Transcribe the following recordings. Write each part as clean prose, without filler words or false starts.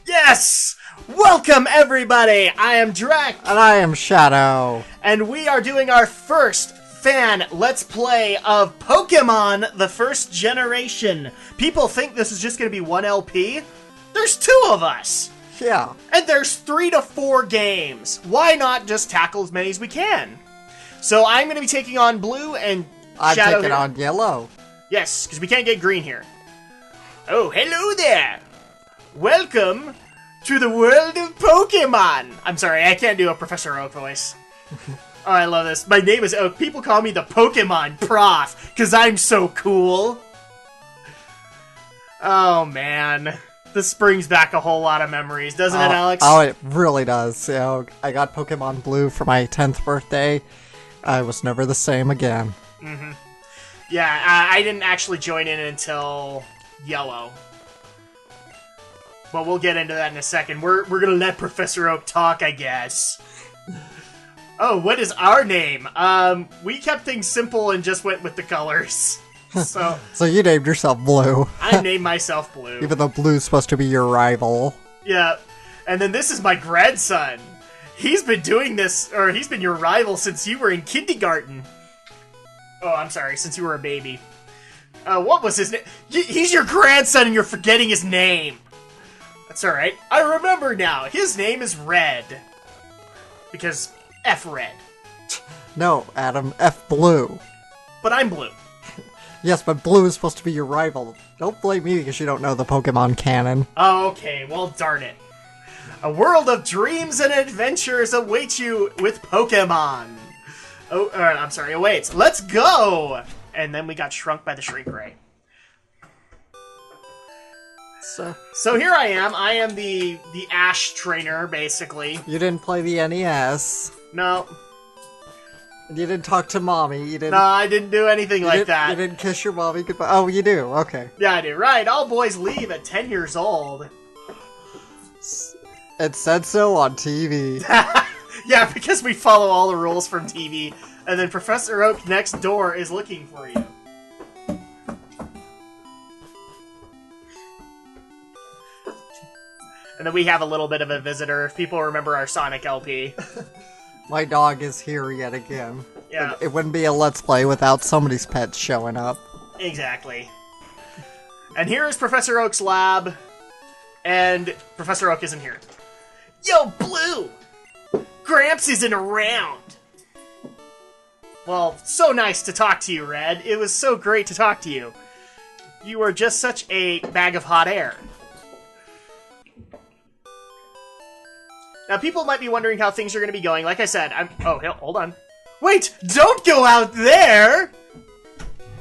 Yes! Welcome, everybody! I am Drak. And I am Shadow. And we are doing our first fan Let's Play of Pokemon, the first generation. People think this is just going to be one LP. There's two of us. Yeah. And there's 3 to 4 games. Why not just tackle as many as we can? So I'm going to be taking on Blue and Shadow. I'm taking on Yellow. Yes, because we can't get green here. Oh, hello there. Welcome to the world of Pokemon. I'm sorry, I can't do a Professor Oak voice. Oh, I love this. My name is Oak. People call me the Pokemon Prof, because I'm so cool. Oh, man. This brings back a whole lot of memories, doesn't it, Alex? Oh, it really does. You know, I got Pokemon Blue for my 10th birthday. I was never the same again. Mm-hmm. Yeah, I didn't actually join in until Yellow. But we'll get into that in a second. We're gonna let Professor Oak talk, I guess. Oh, what is our name? We kept things simple and just went with the colors. So you named yourself Blue. I named myself Blue. Even though Blue's supposed to be your rival. Yeah. And then this is my grandson. He's been doing this, or he's been your rival since you were in kindergarten. Oh, I'm sorry, since you were a baby. What was his name? He's your grandson and you're forgetting his name. That's alright. I remember now. His name is Red. Because F Red. No, Adam, F Blue. But I'm Blue. Yes, but Blue is supposed to be your rival. Don't blame me because you don't know the Pokemon canon. Oh, okay, well, darn it. A world of dreams and adventures awaits you with Pokemon. Oh, I'm sorry, awaits. Let's go! And then we got shrunk by the Shrink Ray. So here I am. I am the Ash trainer, basically. You didn't play the NES. No. You didn't talk to mommy. You didn't. No, I didn't do anything like that. You didn't kiss your mommy goodbye. Oh, you do. Okay. Yeah, I do. Right. All boys leave at 10 years old. It said so on TV. Yeah, because we follow all the rules from TV, and then Professor Oak next door is looking for you. And then we have a little bit of a visitor, if people remember our Sonic LP. My dog is here yet again. Yeah. It wouldn't be a Let's Play without somebody's pet showing up. Exactly. And here is Professor Oak's lab, and Professor Oak isn't here. Yo, Blue! Gramps isn't around! Well, so nice to talk to you, Red. It was so great to talk to you. You are just such a bag of hot air. Now, people might be wondering how things are going to be going. Like I said, Oh, hold on. Wait! Don't go out there!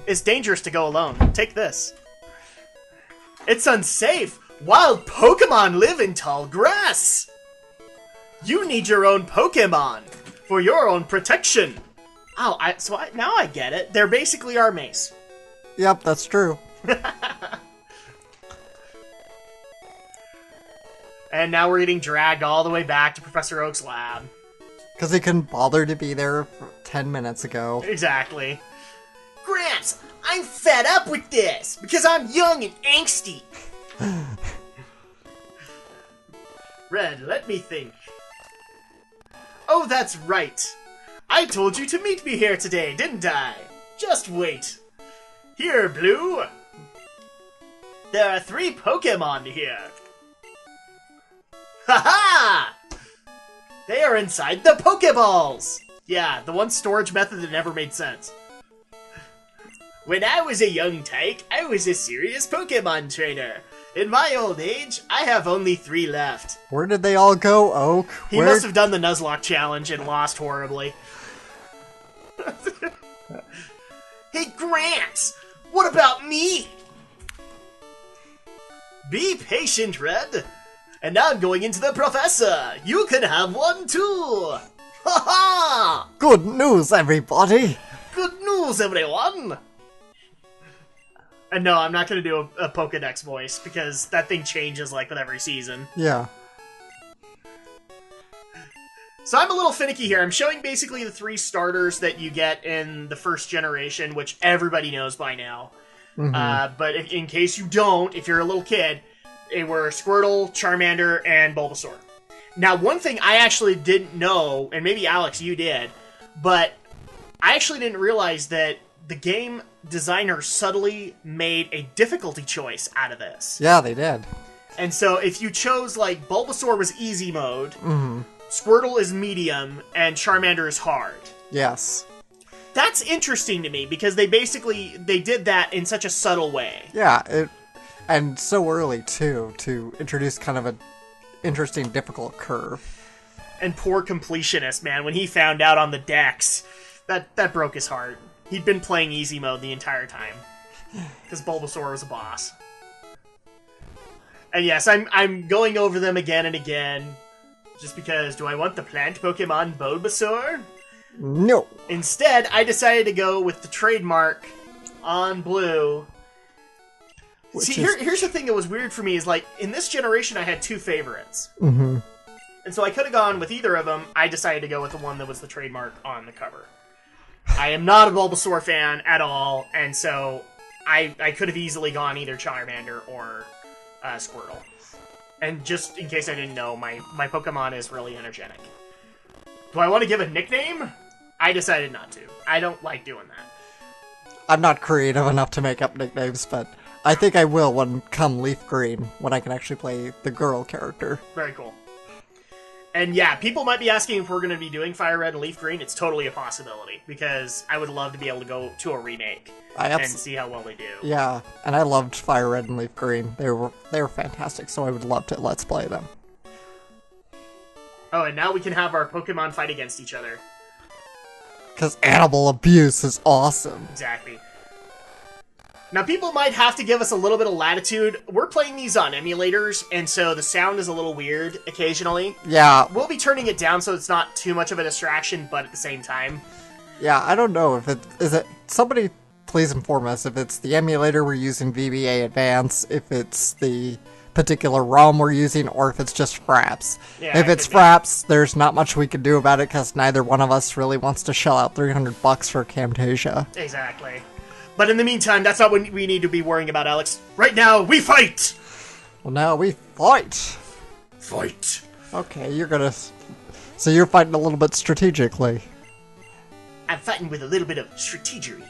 It's dangerous to go alone. Take this. It's unsafe. Wild Pokemon live in tall grass. You need your own Pokemon for your own protection. Oh, now I get it. They're basically our mace. Yep, that's true. And now we're getting dragged all the way back to Professor Oak's lab. Because he couldn't bother to be there 10 minutes ago. Exactly. Gramps, I'm fed up with this because I'm young and angsty. Red, let me think. Oh, that's right. I told you to meet me here today, didn't I? Just wait. Here, Blue. There are 3 Pokemon here. Ha-ha! They are inside the Pokeballs! Yeah, the one storage method that never made sense. When I was a young tyke, I was a serious Pokemon trainer. In my old age, I have only 3 left. Where did they all go, Oak? He must have done the Nuzlocke challenge and lost horribly. Hey, Gramps! What about me? Be patient, Red. And now I'm going into the Professor. You can have one too. Ha ha! Good news, everybody. Good news, everyone. And no, I'm not going to do a Pokedex voice because that thing changes like with every season. Yeah. So I'm a little finicky here. I'm showing basically the 3 starters that you get in the first generation, which everybody knows by now. But in case you don't, if you're a little kid, they were Squirtle, Charmander, and Bulbasaur. Now, one thing I actually didn't know, and maybe Alex, you did, but I actually didn't realize that the game designer subtly made a difficulty choice out of this. Yeah, they did. And so if you chose, like, Bulbasaur was easy mode, Squirtle is medium, and Charmander is hard. Yes. That's interesting to me, because they did that in such a subtle way. Yeah, and so early, too, to introduce kind of an interesting, difficult curve. And poor Completionist, man, when he found out on the decks, that broke his heart. He'd been playing easy mode the entire time, because Bulbasaur was a boss. And yes, I'm going over them again and again, just because, do I want the plant Pokemon Bulbasaur? No. Instead, I decided to go with the trademark on Blue. See, here's the thing that was weird for me, is like, in this generation I had 2 favorites. And so I could have gone with either of them. I decided to go with the one that was the trademark on the cover. I am not a Bulbasaur fan at all, and so I could have easily gone either Charmander or Squirtle. And just in case I didn't know, my Pokemon is really energetic. Do I want to give a nickname? I decided not to. I don't like doing that. I'm not creative enough to make up nicknames, but I think I will when come Leaf Green, when I can actually play the girl character. Very cool. And yeah, people might be asking if we're going to be doing Fire Red and Leaf Green. It's totally a possibility, because I would love to be able to go to a remake and see how well they do. Yeah, and I loved Fire Red and Leaf Green. They were fantastic, so I would love to Let's Play them. Oh, and now we can have our Pokemon fight against each other. Because animal abuse is awesome. Exactly. Now, people might have to give us a little bit of latitude. We're playing these on emulators, and so the sound is a little weird occasionally. Yeah. We'll be turning it down so it's not too much of a distraction, but at the same time. Yeah, I don't know if is it... Somebody please inform us if it's the emulator we're using, VBA Advance, if it's the particular ROM we're using, or if it's just Fraps. Yeah, if it's Fraps, there's not much we can do about it, because neither one of us really wants to shell out $300 for Camtasia. Exactly. But in the meantime, that's not what we need to be worrying about, Alex. Right now, we fight! Well, now we fight! Fight. Okay, you're gonna... So you're fighting a little bit strategically. I'm fighting with a little bit of strategery.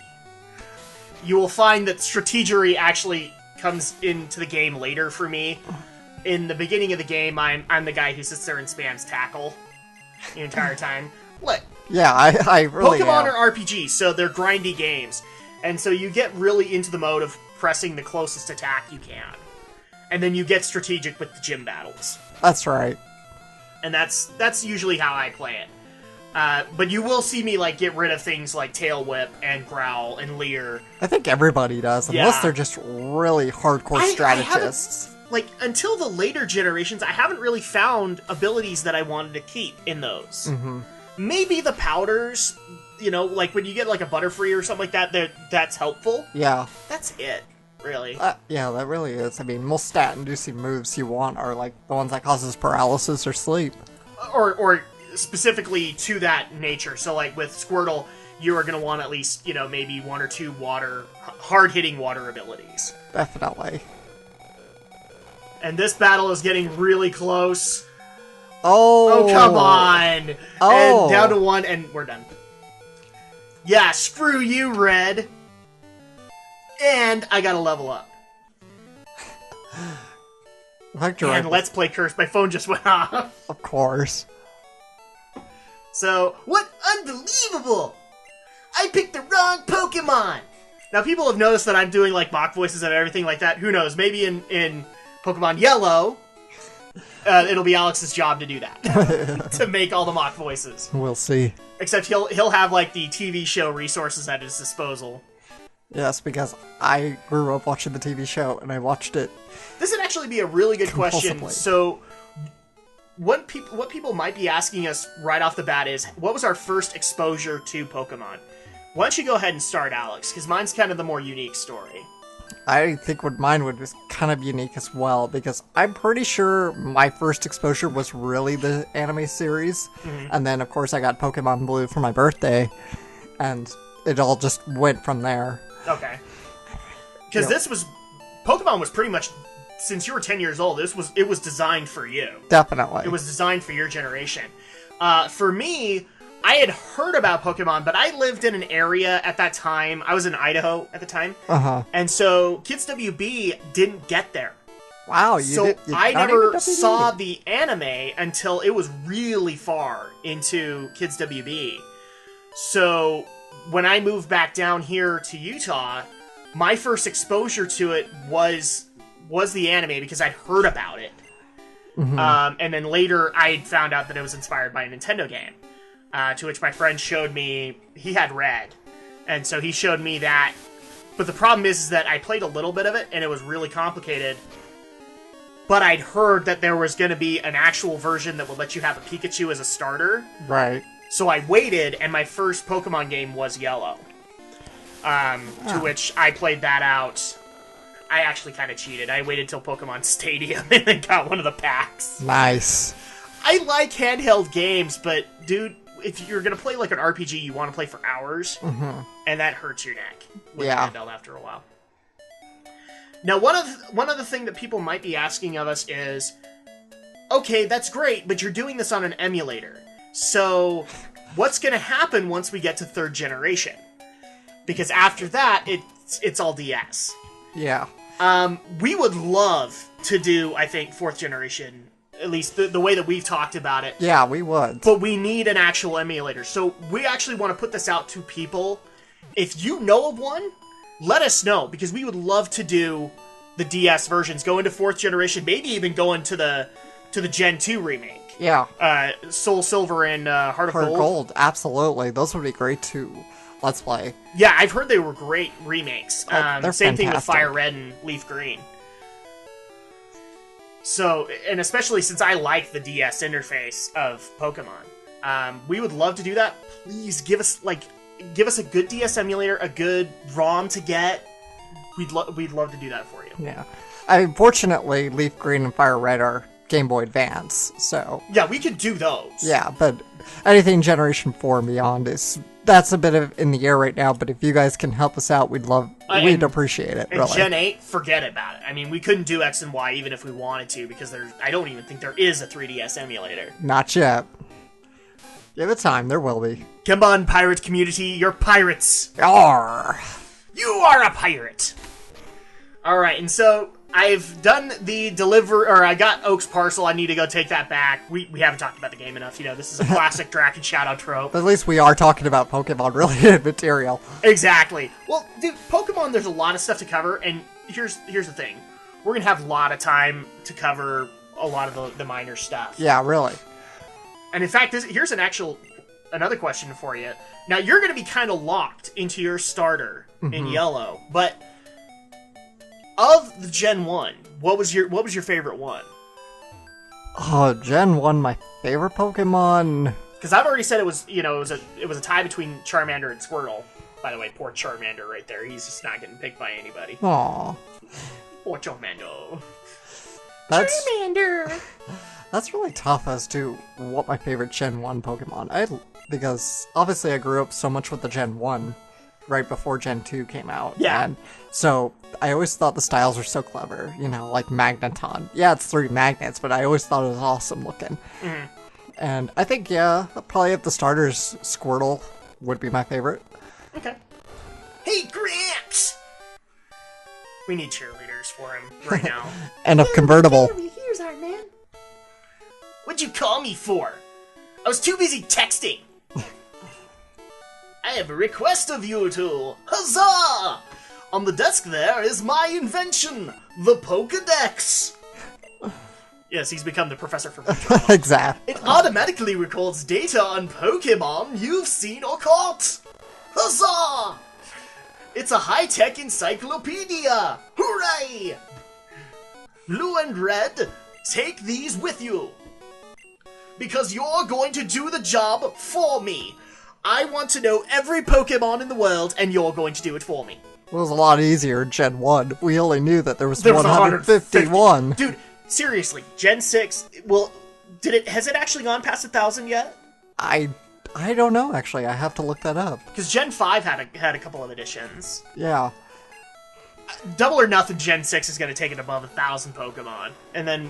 You will find that strategery actually comes into the game later for me. In the beginning of the game, I'm the guy who sits there and spams tackle the entire time. What? Yeah, I really Pokemon am. are RPGs, so they're grindy games. And so you get really into the mode of pressing the closest attack you can. And then you get strategic with the gym battles. That's right. And that's usually how I play it. But you will see me like get rid of things like Tail Whip and Growl and Leer. I think everybody does, unless they're just really hardcore strategists. Like, until the later generations, I haven't really found abilities that I wanted to keep in those. Maybe the powders, you know, like when you get like a Butterfree or something like that, that's helpful. Yeah. That's it, really. Yeah, that really is. I mean, most stat-inducing moves you want are like the ones that causes paralysis or sleep. Or specifically to that nature. So like with Squirtle, you are going to want at least, you know, maybe 1 or 2 hard-hitting water abilities. Definitely. And this battle is getting really close. Oh, come on! Oh. And down to 1, and we're done. Yeah, screw you, Red! And I gotta level up. And Let's Play Curse, my phone just went off. Of course. So, what unbelievable! I picked the wrong Pokemon! Now, people have noticed that I'm doing, like, mock voices and everything like that. Who knows? Maybe in Pokemon Yellow, it'll be Alex's job to do that. To make all the mock voices. We'll see. Except he'll have, like, the TV show resources at his disposal. Yes, because I grew up watching the TV show, and I watched it. This would actually be a really good question. So, what people might be asking us right off the bat is, what was our first exposure to Pokemon? Why don't you go ahead and start, Alex? Because mine's kind of the more unique story. I think mine would be kind of unique as well, because I'm pretty sure my first exposure was really the anime series, and then of course I got Pokemon Blue for my birthday, and it all just went from there. Okay. Because Pokemon was pretty much, since you were 10 years old, it was designed for you. Definitely. It was designed for your generation. For me, I had heard about Pokemon, but I lived in an area at that time. I was in Idaho at the time. And so Kids WB didn't get there. Wow, I never saw the anime until it was really far into Kids WB. So when I moved back down here to Utah, my first exposure to it was the anime because I'd heard about it. And then later I found out that it was inspired by a Nintendo game. To which my friend showed me, he had Red, and so he showed me that. But the problem is that I played a little bit of it, and it was really complicated. But I'd heard that there was going to be an actual version that would let you have a Pikachu as a starter. Right. So I waited, and my first Pokemon game was Yellow. To which I played that out. I actually kind of cheated. I waited till Pokemon Stadium and then got one of the packs. Nice. I like handheld games, but dude, if you're gonna play like an RPG, you want to play for hours, and that hurts your neck with handheld after a while. Now, one other thing that people might be asking of us is, okay, that's great, but you're doing this on an emulator. So, what's gonna happen once we get to 3rd generation? Because after that, it's all DS. Yeah. We would love to do, I think, 4th generation. At least the way that we've talked about it. Yeah, we would. But we need an actual emulator. So we actually want to put this out to people. If you know of one, let us know. Because we would love to do the DS versions. Go into 4th generation. Maybe even go into the Gen 2 remake. Yeah. Soul Silver and Heart of Gold. Absolutely. Those would be great too. Let's play. Yeah, I've heard they were great remakes. They're same fantastic. thing with Fire Red and Leaf Green. So, and especially since I like the DS interface of Pokemon, we would love to do that. Please give us a good DS emulator, a good ROM to get. We'd love to do that for you. Yeah. Unfortunately, Leaf Green and Fire Red are Game Boy Advance, so... Yeah, we could do those. Yeah, but anything Generation 4 and beyond that's a bit of in the air right now, but if you guys can help us out, we'd appreciate it, and really. Gen 8, forget about it. I mean, we couldn't do X and Y even if we wanted to, because I don't even think there is a 3DS emulator. Not yet. Give it time, there will be. Come on, pirate community, you're pirates! Arr! You are a pirate! Alright, and so, I've done the I got Oak's parcel, I need to go take that back. We haven't talked about the game enough, this is a classic Drak Shadow trope. But at least we are talking about Pokemon-related material. Exactly. Well, dude, Pokemon, there's a lot of stuff to cover, and here's the thing. We're gonna have a lot of time to cover a lot of the minor stuff. Yeah, really. And in fact, here's another question for you. Now, you're gonna be kind of locked into your starter in Yellow, but... Of the Gen 1, what was your favorite one? Oh, Gen 1, my favorite Pokemon? Because I've already said it was a tie between Charmander and Squirtle. By the way, poor Charmander right there. He's just not getting picked by anybody. Aww. Poor Charmander. Charmander! That's really tough as to what my favorite Gen 1 Pokemon. Because obviously I grew up so much with the Gen 1. Right before Gen 2 came out. Yeah. And so I always thought the styles were so clever, like Magneton. Yeah, it's 3 magnets, but I always thought it was awesome looking. And I think, probably if the starters, Squirtle would be my favorite. Okay. Hey, Gramps! We need cheerleaders for him right now. And a convertible. Here's our man. What'd you call me for? I was too busy texting. I have a request of you two. Huzzah! On the desk there is my invention, the Pokedex. Yes, he's become the professor for Futurama. Exactly. It automatically records data on Pokemon you've seen or caught. Huzzah! It's a high-tech encyclopedia. Hooray! Blue and Red, take these with you. Because you're going to do the job for me. I want to know every Pokemon in the world, and you're going to do it for me. It was a lot easier in Gen 1. We only knew that there was There was 151. Dude, seriously, Gen 6, has it actually gone past 1,000 yet? I don't know, actually. I have to look that up. Because Gen 5 had a couple of additions. Yeah. Double or Nothing Gen 6 is going to take it above 1,000 Pokemon. And then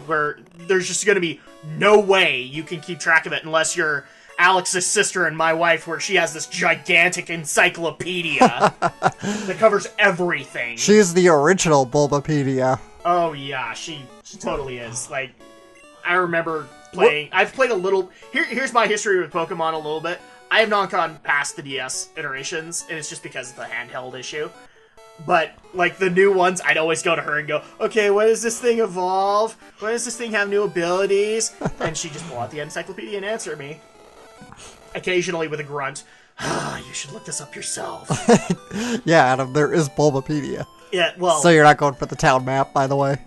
there's just going to be no way you can keep track of it unless you're Alex's sister and my wife, where she has this gigantic encyclopedia that covers everything. She's the original Bulbapedia. Oh yeah, she totally is. Like, I remember playing. I've played a little. Here's my history with Pokemon a little bit. I have not gone past the DS iterations, and it's just because of the handheld issue. But, like, the new ones, I'd always go to her and go, okay, when does this thing evolve? When does this thing have new abilities? And she'd just pull out the encyclopedia and answer me. Occasionally with a grunt. You should look this up yourself. Yeah, Adam, there is Bulbapedia. Yeah, well... So you're not going for the town map, by the way?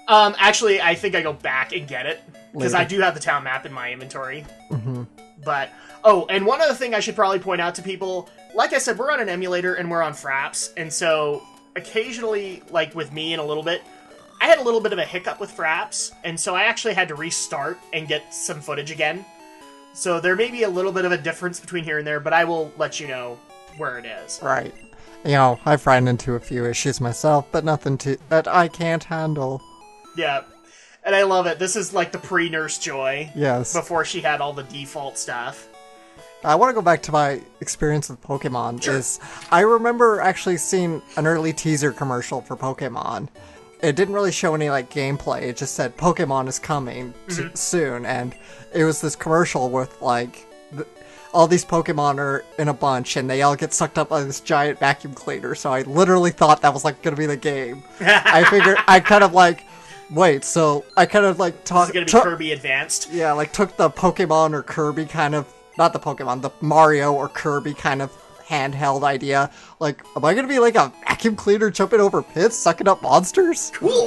Actually, I think I go back and get it. Because I do have the town map in my inventory. Mm-hmm. But, oh, and one other thing I should probably point out to people... Like I said, we're on an emulator and we're on Fraps, and so occasionally, like with me in a little bit, I had a little bit of a hiccup with Fraps, and so I actually had to restart and get some footage again. So there may be a little bit of a difference between here and there, but I will let you know where it is. Right. You know, I've ran into a few issues myself, but nothing that I can't handle. Yeah. And I love it. This is like the pre-Nurse Joy. Yes. Before she had all the default stuff. I want to go back to my experience with Pokemon. Sure. I remember actually seeing an early teaser commercial for Pokemon. It didn't really show any like gameplay. It just said Pokemon is coming soon, and it was this commercial with like all these Pokemon are in a bunch, and they all get sucked up by this giant vacuum cleaner. So I literally thought that was like going to be the game. I figured I kind of like. Wait, so I kind of like talked. This is gonna be Kirby Advanced. Yeah, like took the Pokemon or Kirby kind of. Not the Pokemon, the Mario or Kirby kind of handheld idea. Like, am I gonna be like a vacuum cleaner jumping over pits, sucking up monsters? Cool!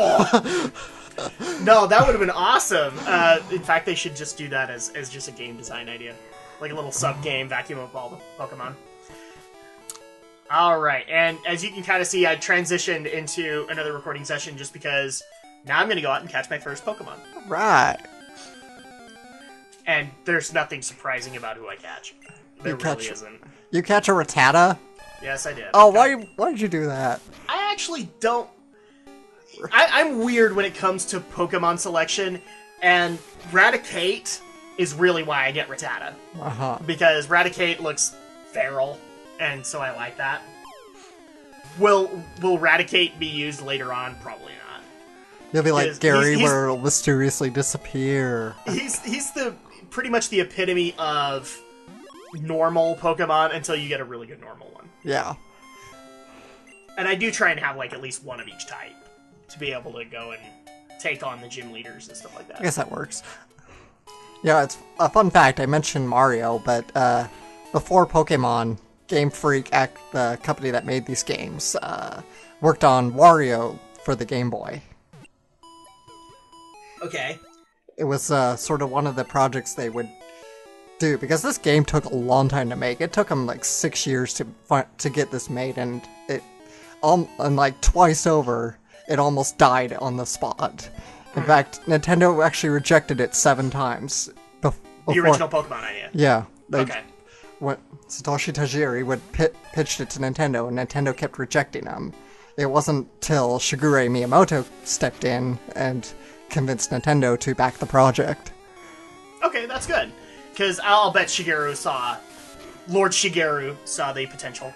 No, that would have been awesome. In fact, they should just do that as just a game design idea. Like a little sub-game, vacuum up all the Pokemon. Alright, and as you can kind of see, I transitioned into another recording session just because now I'm gonna go out and catch my first Pokemon. Right. And there's nothing surprising about who I catch. There really isn't. You catch a Rattata? Yes, I did. Oh, why did you do that? I actually don't... I'm weird when it comes to Pokemon selection, and Raticate is really why I get Rattata. Uh-huh. Because Raticate looks feral, and so I like that. Will Raticate be used later on? Probably not. You'll be like Gary, where it'll mysteriously disappear. He's pretty much the epitome of normal Pokemon until you get a really good normal one. Yeah. And I do try and have like at least one of each type to be able to go and take on the gym leaders and stuff like that. I guess that works. Yeah, it's a fun fact. I mentioned Mario, but before Pokemon, Game Freak, the company that made these games, worked on Wario for the Game Boy. Okay. It was sort of one of the projects they would do, because this game took a long time to make. It took them like 6 years to get this made, and and like twice over, it almost died on the spot. In fact, Nintendo actually rejected it 7 times. The original Pokemon idea? Yeah. Okay. When Satoshi Tajiri pitched it to Nintendo, and Nintendo kept rejecting them. It wasn't till Shigeru Miyamoto stepped in and convinced Nintendo to back the project. Okay, that's good. Because I'll bet Lord Shigeru saw the potential.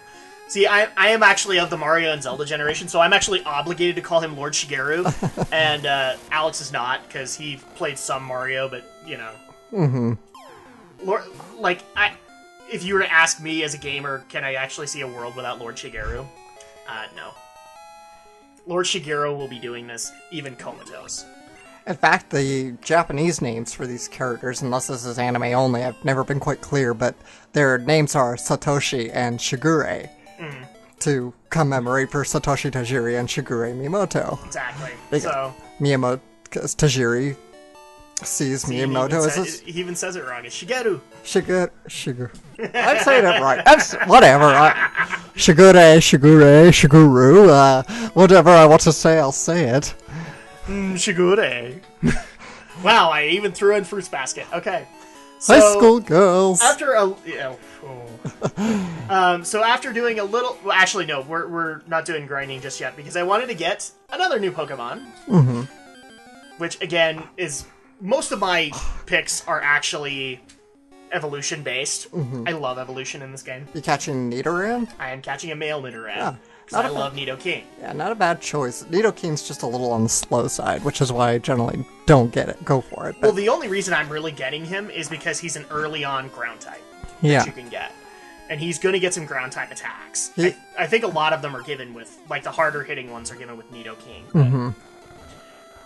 See, I am actually of the Mario and Zelda generation, so I'm actually obligated to call him Lord Shigeru. And Alex is not, because he played some Mario, but, you know. Mm-hmm. If you were to ask me as a gamer, can I actually see a world without Lord Shigeru? No. Lord Shigeru will be doing this, even comatose. In fact, the Japanese names for these characters, unless this is anime only, I've never been quite clear, but their names are Satoshi and Shigure, to commemorate for Satoshi Tajiri and Shigeru Miyamoto. Exactly. Tajiri sees See, Miyamoto as he even says it wrong. It's Shigeru. Shigeru. I'm saying it right. Whatever. Shiguru. Whatever I want to say, I'll say it. Shigure. Wow, I even threw in Fruits Basket. Okay. So, high school girls. After so after doing a little... Well, actually, no. We're not doing grinding just yet because I wanted to get another new Pokemon. Mm-hmm. Which, again, is... Most of my picks are actually evolution-based. Mm-hmm. I love evolution in this game. You catching Nidoran? I am catching a male Nidoran. Yeah. I love Nidoking. Yeah, not a bad choice. Nidoking's just a little on the slow side, which is why I generally don't go for it. But... Well, the only reason I'm really getting him is because he's an early-on ground type that you can get. And he's going to get some ground type attacks. I think a lot of them are given with... Like, the harder-hitting ones are given with Nidoking. Mm-hmm.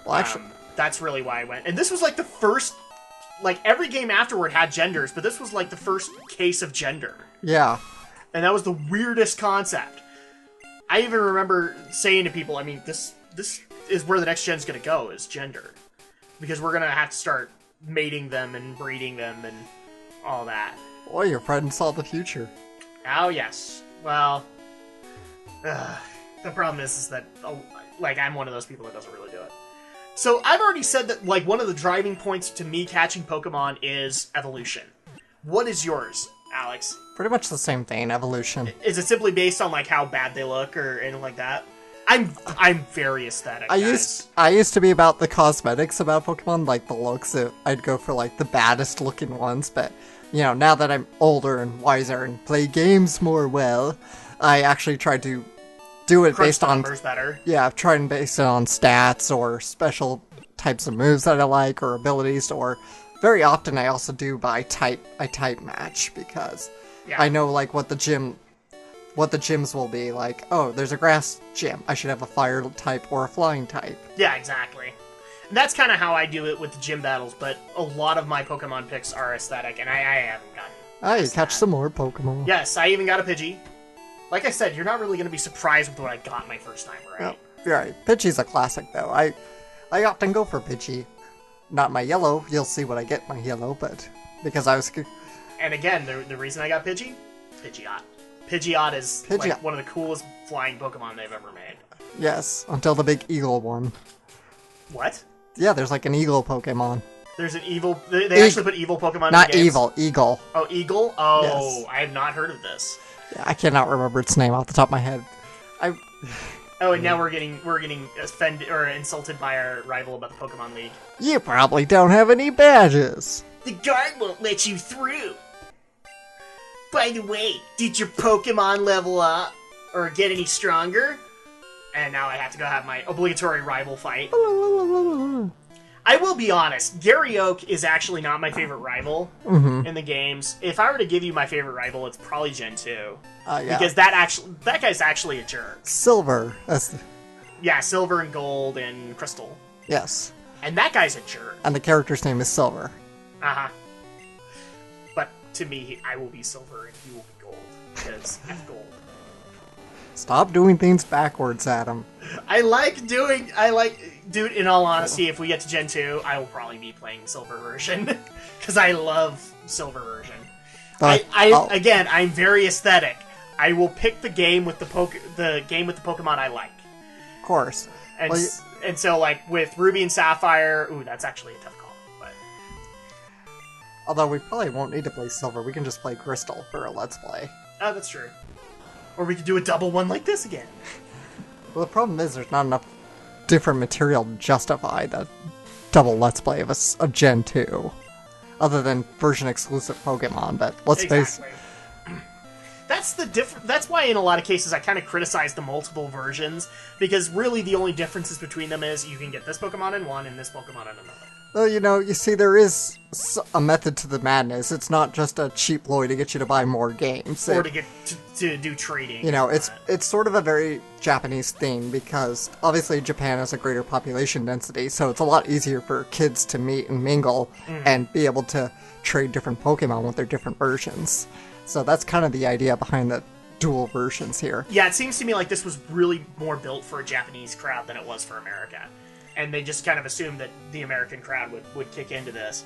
Well, actually... that's really why I went. And this was, like, the first... Like, every game afterward had genders, but this was, like, the first case of gender. Yeah. And that was the weirdest concept. I even remember saying to people, I mean, this is where the next gen's gonna go, is gender. Because we're gonna have to start mating them and breeding them and all that. Boy, your friend saw the future. Oh, yes. Well, the problem is that, like, I'm one of those people that doesn't really do it. So, I've already said that, like, one of the driving points to me catching Pokemon is evolution. What is yours, Alex? Pretty much the same thing, evolution. Is it simply based on, like, how bad they look or anything like that? I'm very aesthetic, guys. I used to be about the cosmetics about Pokemon, like the looks. I'd go for, like, the baddest looking ones, but, you know, now that I'm older and wiser and play games more well, I actually try to do it based on... better. Yeah, I've tried and based it on stats or special types of moves that I like or abilities, or very often I also do by type match, because I know, like, what the gyms will be. Like, oh, there's a grass gym, I should have a fire type or a flying type. Yeah, exactly. And that's kind of how I do it with the gym battles, but a lot of my Pokemon picks are aesthetic, and I haven't gotten... Oh, you catch some more Pokemon. Yes, I even got a Pidgey. Like I said, you're not really going to be surprised with what I got my first time, right? No, you're right. Pidgey's a classic, though. I often go for Pidgey. Not my yellow. You'll see what I get my yellow, but because I was... And again, the reason I got Pidgey? Pidgeot. Pidgeot is like one of the coolest flying Pokemon they've ever made. Yes, until the big eagle one. What? Yeah, there's like an eagle Pokemon. There's an evil... They actually put evil Pokemon in Not the games? evil, eagle. Oh, eagle? Oh, yes. I have not heard of this. Yeah, I cannot remember its name off the top of my head. Oh, and now we're getting offended or insulted by our rival about the Pokemon League. You probably don't have any badges. The guard won't let you through. By the way, did your Pokemon level up or get any stronger? And now I have to go have my obligatory rival fight. I will be honest, Gary Oak is actually not my favorite rival in the games. If I were to give you my favorite rival, it's probably Gen 2. Yeah. Because that guy's actually a jerk. Silver. Yeah, Silver and Gold and Crystal. Yes. And that guy's a jerk. And the character's name is Silver. Uh-huh. But to me, I will be Silver and he will be Gold. Because F Gold. Stop doing things backwards, Adam. Dude, in all honesty, if we get to Gen 2, I will probably be playing Silver version. Because I love Silver version. Again, I'm very aesthetic. I will pick the game with the Pokemon I like. Of course. And so, like, with Ruby and Sapphire, ooh, that's actually a tough call. But although we probably won't need to play Silver, we can just play Crystal for a Let's Play. Oh, that's true. Or we could do a double one like this again. Well, the problem is there's not enough different material to justify the double Let's Play of Gen 2. Other than version-exclusive Pokemon, but let's face it. That's why in a lot of cases I kind of criticize the multiple versions, because really the only differences between them is you can get this Pokemon in one and this Pokemon in another. Well, you see, there is a method to the madness. It's not just a cheap ploy to get you to buy more games. Or to get to do trading. It's sort of a very Japanese thing, because obviously Japan has a greater population density, so it's a lot easier for kids to meet and mingle and be able to trade different Pokemon with their different versions. So that's kind of the idea behind the dual versions here. Yeah, it seems to me like this was really more built for a Japanese crowd than it was for America. And they just kind of assumed that the American crowd would kick into this.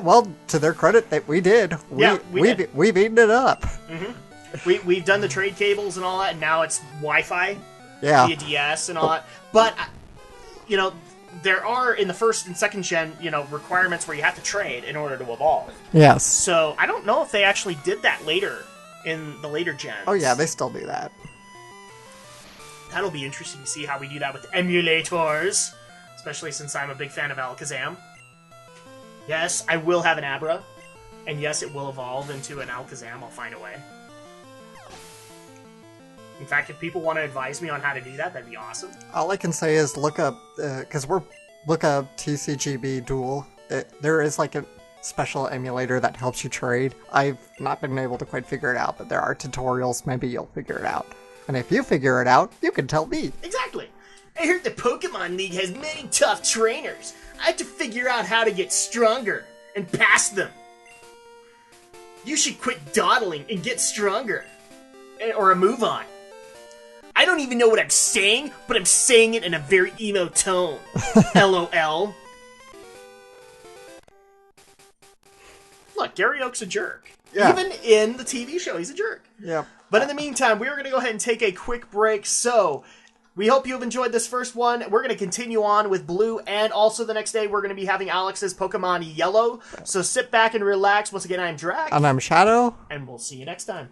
Well, to their credit, that we did. We've eaten it up. We've done the trade cables and all that, and now it's Wi-Fi via DS and all that. But, you know, there are, in the first and second gen, you know, requirements where you have to trade in order to evolve. Yes. So, I don't know if they actually did that later, in the later gens. Oh yeah, they still do that. That'll be interesting to see how we do that with emulators. Especially since I'm a big fan of Alakazam. Yes, I will have an Abra. And yes, it will evolve into an Alakazam. I'll find a way. In fact, if people want to advise me on how to do that, that'd be awesome. All I can say is look up, look up TCGB Duel. There is like a special emulator that helps you trade. I've not been able to quite figure it out, but there are tutorials. Maybe you'll figure it out. And if you figure it out, you can tell me. Exactly. I heard the Pokemon League has many tough trainers. I have to figure out how to get stronger and pass them. You should quit dawdling and get stronger. Or a move on. I don't even know what I'm saying, but I'm saying it in a very emo tone. LOL. Look, Gary Oak's a jerk. Yeah. Even in the TV show, he's a jerk. Yeah. But in the meantime, we are going to go ahead and take a quick break. So, we hope you've enjoyed this first one. We're going to continue on with Blue, and also the next day we're going to be having Alex's Pokemon Yellow. So sit back and relax. Once again, I'm Drak. And I'm Shadow. And we'll see you next time.